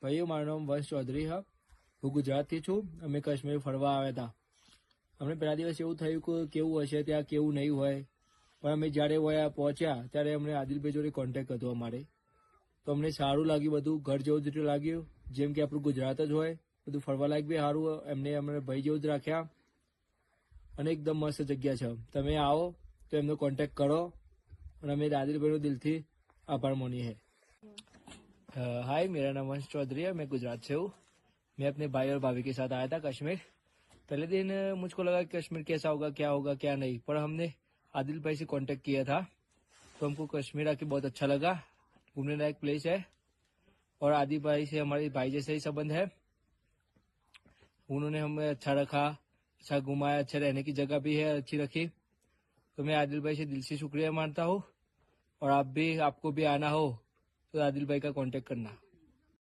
ભાઈઓ, મારું નામ વંશ ચૌધરી હા. હું ગુજરાતથી છું. અમે કાશ્મીર ફરવા આવ્યા હતા. અમને પહેલા દિવસ એવું થયું કે કેવું હશે ત્યાં, કેવું નહીં હોય. પણ અમે જ્યારે વયા પહોંચ્યા ત્યારે અમને આદિલભાઈ જોડે કોન્ટેક્ટ હતો અમારે. તો અમને સારું લાગ્યું, બધું ઘર જેવું જ લાગ્યું, જેમ કે આપણું ગુજરાત જ હોય. બધું ફરવા લાયક બી સારું. એમને અમને ભાઈ જેવું જ રાખ્યા અને એકદમ મસ્ત જગ્યા છે. તમે આવો તો એમનો કોન્ટેક્ટ કરો और हमें आदिल दिल थी आभार मानी है। हाय, मेरा नाम वंश चौधरी है, मैं गुजरात से हूँ। मैं अपने भाई और भाभी के साथ आया था कश्मीर। पहले दिन मुझको लगा कि कश्मीर कैसा होगा क्या नहीं, पर हमने आदिल भाई से कांटेक्ट किया था तो हमको कश्मीर आके बहुत अच्छा लगा। घूमने लायक प्लेस है और आदिल भाई से हमारे भाई जैसे ही संबंध है। उन्होंने हमें अच्छा रखा, अच्छा घुमाया, अच्छा रहने की जगह भी है अच्छी रखी। तो मैं आदिल भाई से दिल से शुक्रिया मानता हूँ और आपको भी आना हो तो आदिल भाई का कांटेक्ट करना।